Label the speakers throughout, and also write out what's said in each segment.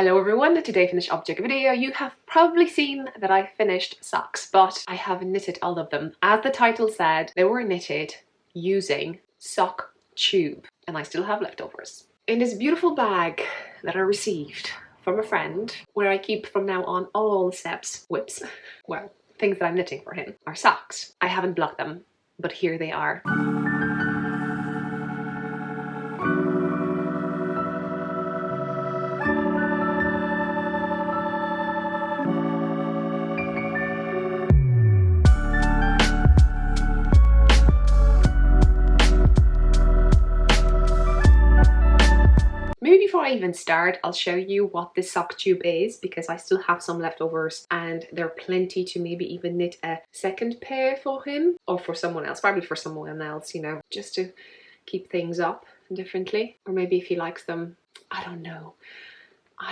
Speaker 1: Hello everyone, today finish object video. You have probably seen that I finished socks, but I haven't knitted all of them. As the title said, they were knitted using sock tube and I still have leftovers. In this beautiful bag that I received from a friend, where I keep from now on all Seb's whips, well, things that I'm knitting for him, are socks. I haven't blocked them, but here they are. Before I even start, I'll show you what this sock tube is because I still have some leftovers and there are plenty to maybe even knit a second pair for him or for someone else, probably for someone else, you know, just to keep things up differently. Or maybe if he likes them, I don't know.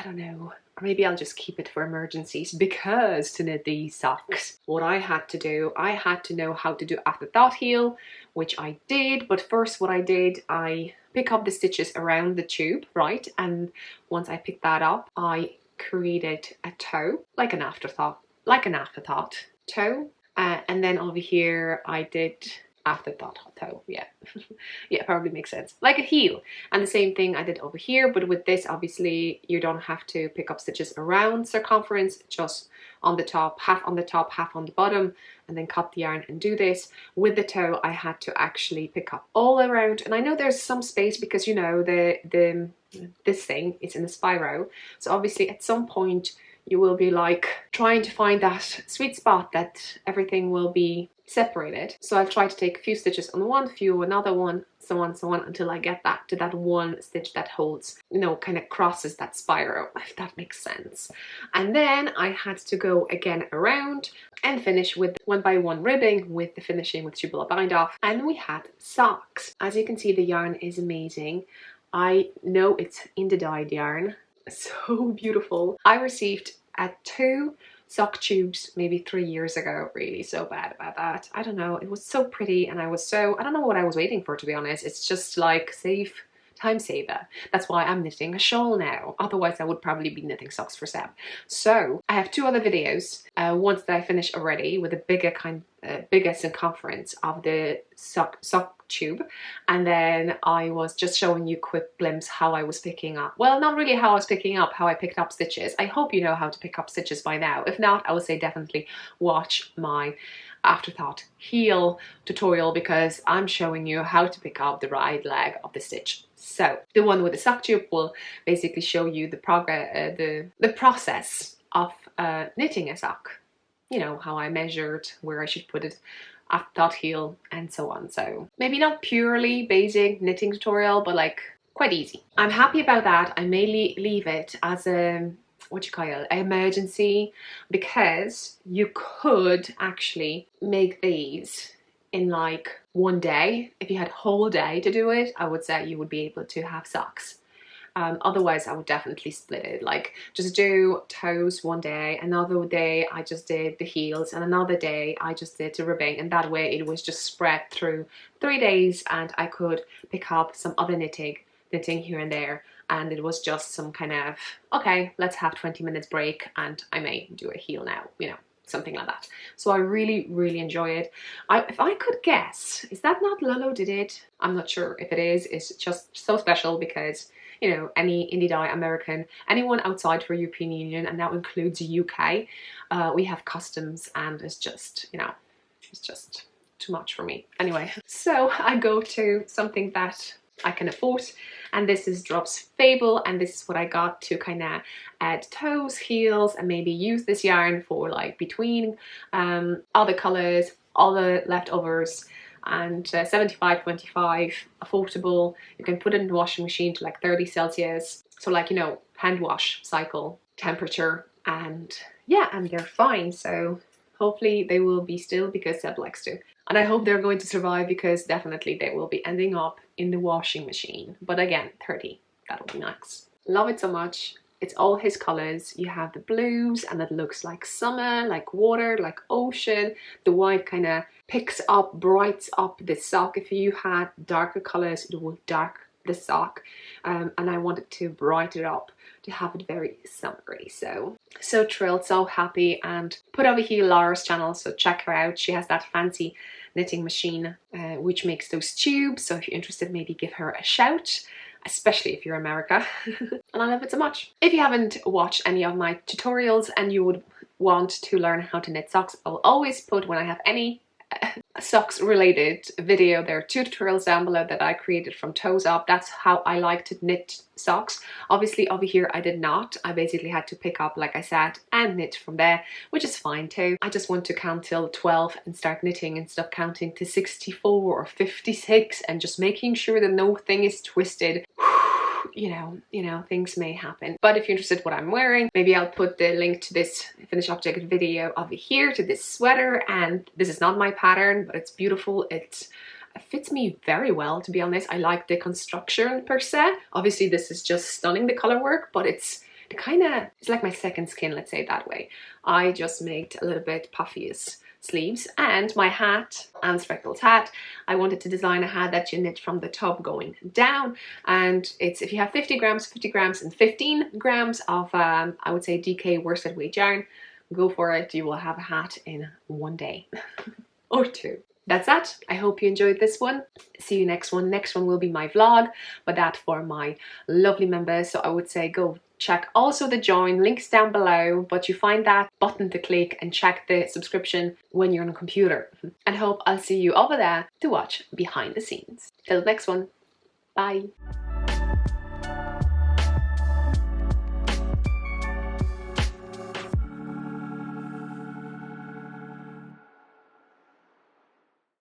Speaker 1: Or maybe I'll just keep it for emergencies, because to knit these socks, what I had to do, I had to know how to do afterthought heel, which I did. But first what I did, I pick up the stitches around the tube, right? And once I picked that up, I created a toe, like an afterthought toe. And then over here I did afterthought toe, yeah. Yeah, probably makes sense, like a heel. And the same thing I did over here, but with this obviously you don't have to pick up stitches around circumference, just on the top, half on the bottom, and then cut the yarn and do this. With the toe I had to actually pick up all around, and I know there's some space because, you know, this thing is in a spiral, so obviously at some point you will be like trying to find that sweet spot that everything will be separated. So I've tried to take a few stitches on one, few another one, so on until I get that to that one stitch that holds, you know, kind of crosses that spiral, if that makes sense. And then I had to go again around and finish with one by one ribbing with the finishing with tubular bind off, and we had socks. As you can see, the yarn is amazing. I know it's in the dyed yarn, so beautiful. I received 2 sock tubes maybe 3 years ago. Really so bad about that. I don't know, it was so pretty and I don't know what I was waiting for, to be honest. It's just like time saver. That's why I'm knitting a shawl now. Otherwise I would probably be knitting socks for Seb. So I have 2 other videos, ones that I finished already with a bigger circumference of the sock tube, and then I was just showing you quick glimpse how I was picking up, well, not really how I was picking up, how I picked up stitches. I hope you know how to pick up stitches by now. If not, I would say definitely watch my afterthought heel tutorial, because I'm showing you how to pick up the right leg of the stitch. So the one with the sock tube will basically show you the progress, the process of knitting a sock. You know, how I measured, where I should put it, afterthought heel, and so on. So maybe not purely basic knitting tutorial, but like quite easy. I'm happy about that. I may leave it as a, what you call it, an emergency, because you could actually make these in like one day. If you had a whole day to do it, I would say you would be able to have socks. Otherwise I would definitely split it, like just do toes one day, another day I just did the heels, and another day I just did the ribbing, and that way it was just spread through 3 days and I could pick up some other knitting here and there, and it was just some kind of, okay, let's have 20 minutes break and I may do a heel now, you know, something like that. So I really enjoy it. If I could guess, is that not Lolo did it? I'm not sure if it is. It's just so special because, you know, any indie dye American, anyone outside for European Union, and that includes the UK, we have customs, and it's just, you know, it's just too much for me. Anyway, so I go to something that I can afford, and this is Drop's Fable, and this is what I got to kind of add toes, heels, and maybe use this yarn for like between all the colors, all the leftovers. And 75-25, affordable. You can put it in the washing machine to like 30 Celsius, so like, you know, hand wash cycle temperature, and yeah, and they're fine. So hopefully they will be still, because Seb likes to, and I hope they're going to survive, because definitely they will be ending up in the washing machine. But again, 30, that'll be nice. Love it so much. It's all his colors. You have the blues, and it looks like summer, like water, like ocean. The white kind of picks up, brights up the sock. If you had darker colors, it would dark the sock, and I wanted to brighten it up to have it very summery. So thrilled, so happy, and put over here Laura's channel, so check her out. She has that fancy knitting machine which makes those tubes, so if you're interested, maybe give her a shout, especially if you're in America. And I love it so much. If you haven't watched any of my tutorials and you would want to learn how to knit socks, I'll always put, when I have any socks related video, there are 2 tutorials down below that I created from toes up. That's how I like to knit socks. Obviously over here I did not. I basically had to pick up, like I said, and knit from there, which is fine too. I just want to count till 12 and start knitting and stop counting to 64 or 56 and just making sure that no thing is twisted. You know, things may happen. But if you're interested in what I'm wearing, maybe I'll put the link to this finished object video over here, to this sweater. And this is not my pattern, but it's beautiful. It fits me very well, to be honest. I like the construction per se. Obviously this is just stunning, the color work, but it's like my second skin, let's say it that way. I just made a little bit puffiest sleeves, and my hat, and Speckles hat, I wanted to design a hat that you knit from the top going down, and it's, if you have 50 grams, and 15 grams of I would say DK worsted weight yarn, go for it. You will have a hat in one day or 2. That's that. I hope you enjoyed this one. See you next one. Next one will be my vlog, but that for my lovely members. So I would say go check also the join, links down below, but you find that button to click and check the subscription when you're on a computer. And hope I'll see you over there to watch behind the scenes. Till the next one. Bye.